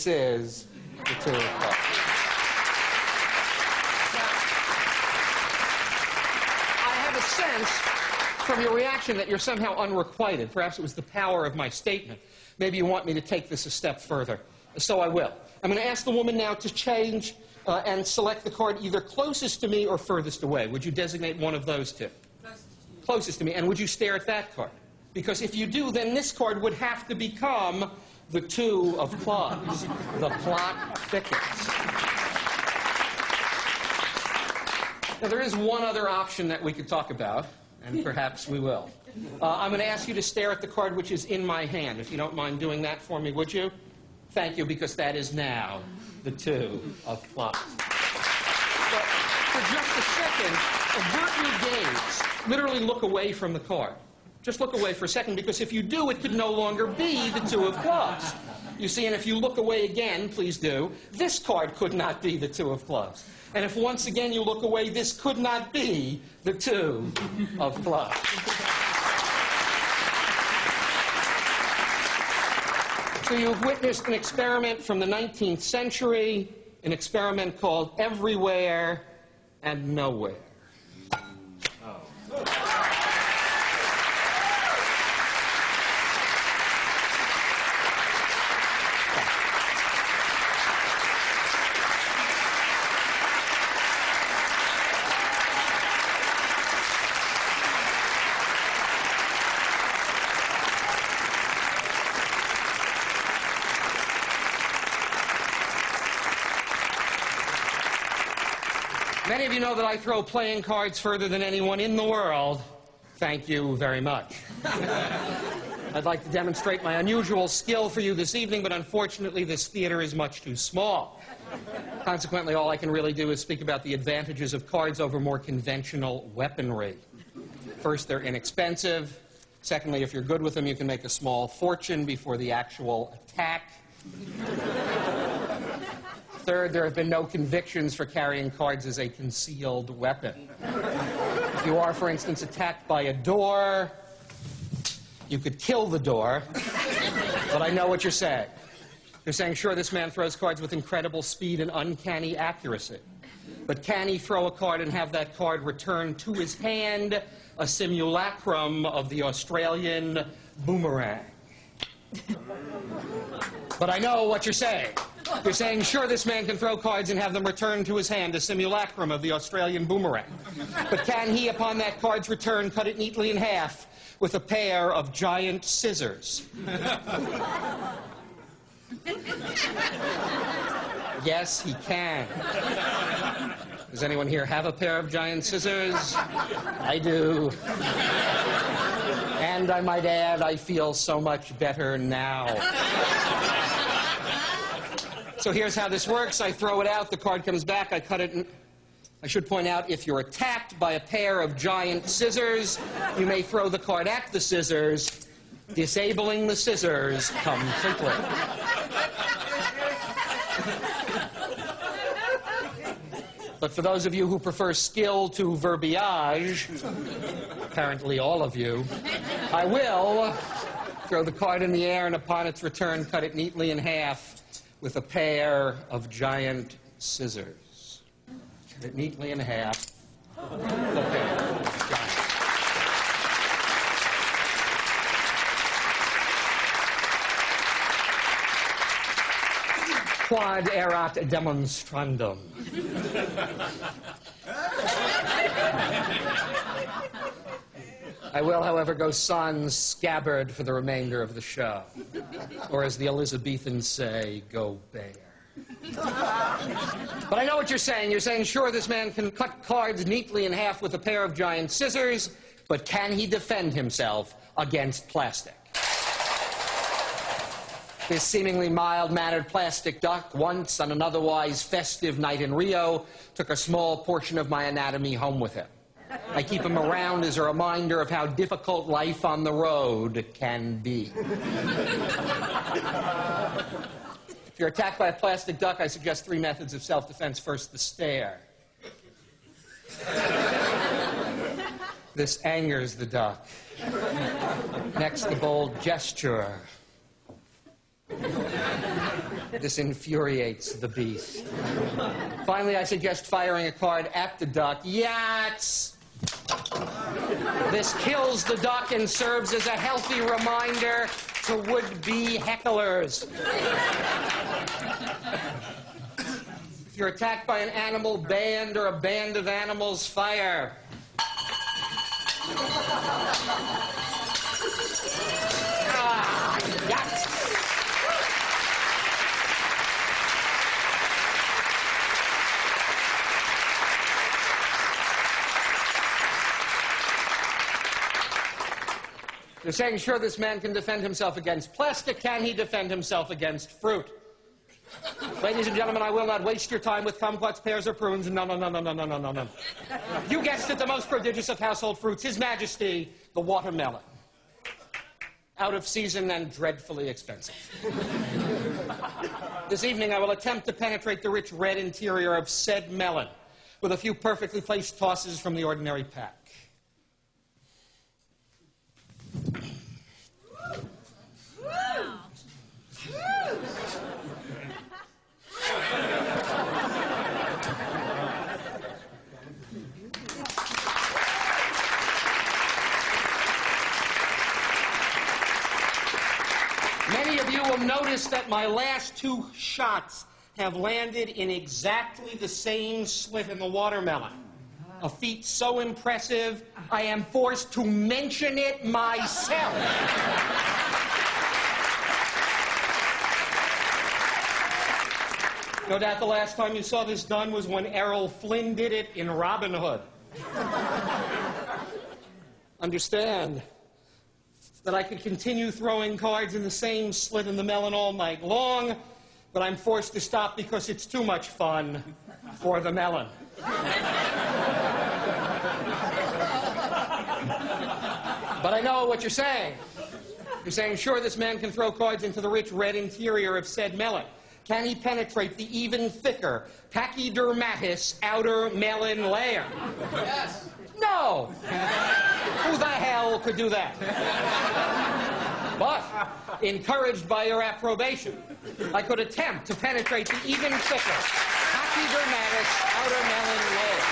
is the 2 of clubs. I have a sense from your reaction that you're somehow unrequited. Perhaps it was the power of my statement. Maybe you want me to take this a step further. So I will. I'm going to ask the woman now to change and select the card either closest to me or furthest away. Would you designate one of those two? Closest to me. And would you stare at that card? Because if you do, then this card would have to become the 2 of clubs. The plot thickens. Now, there is one other option that we could talk about, and perhaps we will. I'm going to ask you to stare at the card which is in my hand. If you don't mind doing that for me, would you? Thank you, because that is now the 2 of clubs. But for just a second, avert your gaze. Literally look away from the card. Just look away for a second, because if you do, it could no longer be the 2 of clubs. You see, and if you look away again, please do, this card could not be the 2 of clubs. And if once again you look away, this could not be the 2 of clubs. So you've witnessed an experiment from the 19th century, an experiment called Everywhere and Nowhere. Many of you know that I throw playing cards further than anyone in the world. Thank you very much. I'd like to demonstrate my unusual skill for you this evening, but unfortunately this theater is much too small. Consequently, all I can really do is speak about the advantages of cards over more conventional weaponry. First, they're inexpensive. Secondly, if you're good with them, you can make a small fortune before the actual attack. Third, there have been no convictions for carrying cards as a concealed weapon. If you are, for instance, attacked by a door, you could kill the door, but I know what you're saying. You're saying, sure, this man throws cards with incredible speed and uncanny accuracy. But can he throw a card and have that card returned to his hand, a simulacrum of the Australian boomerang? But I know what you're saying. You're saying, sure, this man can throw cards and have them returned to his hand, a simulacrum of the Australian boomerang. But can he, upon that card's return, cut it neatly in half with a pair of giant scissors? Yes, he can. Does anyone here have a pair of giant scissors? I do. And I might add, I feel so much better now. So here's how this works. I throw it out, the card comes back, I cut it, and I should point out, if you're attacked by a pair of giant scissors, you may throw the card at the scissors, disabling the scissors completely. But for those of you who prefer skill to verbiage, apparently all of you, I will throw the card in the air and upon its return cut it neatly in half with a pair of giant scissors. Cut it neatly in half. Quod erat demonstrandum. I will, however, go sans scabbard for the remainder of the show. Or as the Elizabethans say, go bear. But I know what you're saying. You're saying, sure, this man can cut cards neatly in half with a pair of giant scissors, but can he defend himself against plastic? This seemingly mild-mannered plastic duck, once on an otherwise festive night in Rio, took a small portion of my anatomy home with him. I keep him around as a reminder of how difficult life on the road can be. If you're attacked by a plastic duck, I suggest 3 methods of self-defense. First, the stare. This angers the duck. Next, the bold gesture. This infuriates the beast. Finally, I suggest firing a card at the duck. Yats! This kills the duck and serves as a healthy reminder to would-be hecklers. If you're attacked by an animal band or a band of animals, fire. Yats! You're saying, sure, this man can defend himself against plastic. Can he defend himself against fruit? Ladies and gentlemen, I will not waste your time with kumquats, pears, or prunes. No, no, no, no, no, no, no, no, no. You guessed it, the most prodigious of household fruits, His Majesty, the watermelon. Out of season and dreadfully expensive. This evening, I will attempt to penetrate the rich red interior of said melon with a few perfectly placed tosses from the ordinary pack. Many of you will notice that my last two shots have landed in exactly the same slit in the watermelon. A feat so impressive, I am forced to mention it myself. No doubt the last time you saw this done was when Errol Flynn did it in Robin Hood. Understand that I could continue throwing cards in the same slit in the melon all night long, but I'm forced to stop because it's too much fun for the melon. But I know what you're saying. You're saying, sure, this man can throw cards into the rich red interior of said melon. Can he penetrate the even thicker pachydermatous outer melon layer? Yes. No! Who the hell could do that? But, encouraged by your approbation, I could attempt to penetrate the even thicker pachydermatous outer melon layer.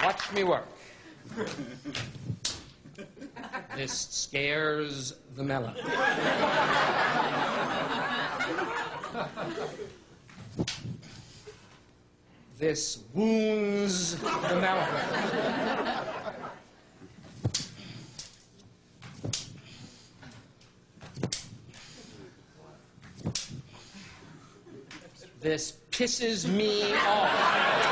Watch me work. This scares the melon. This wounds the melon. This pisses me off.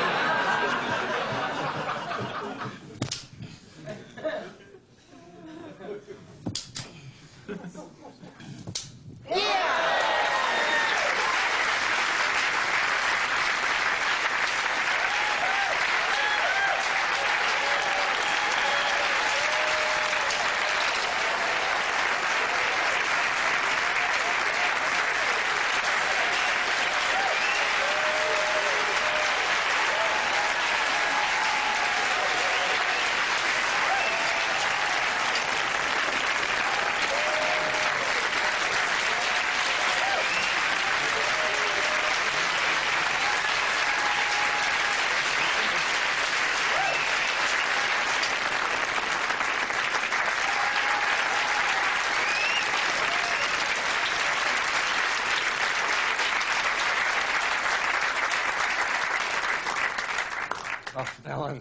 Oh, melon.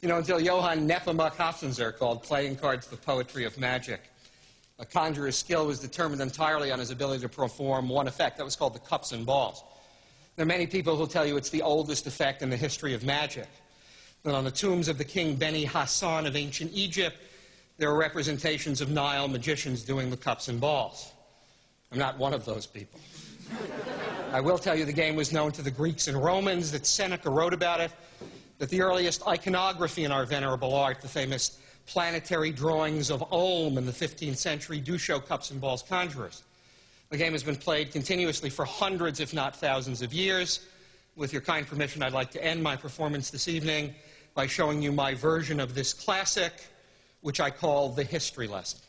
You know, until Johann Nepomuk Hofzinser called playing cards the poetry of magic, a conjurer's skill was determined entirely on his ability to perform one effect. That was called the cups and balls. There are many people who tell you it's the oldest effect in the history of magic. That on the tombs of the king Beni Hassan of ancient Egypt, there are representations of Nile magicians doing the cups and balls. I'm not one of those people. I will tell you the game was known to the Greeks and Romans, that Seneca wrote about it, that the earliest iconography in our venerable art, the famous planetary drawings of Ulm in the 15th century, do show cups and balls conjurers. The game has been played continuously for hundreds, if not thousands of years. With your kind permission, I'd like to end my performance this evening by showing you my version of this classic, which I call the history lesson.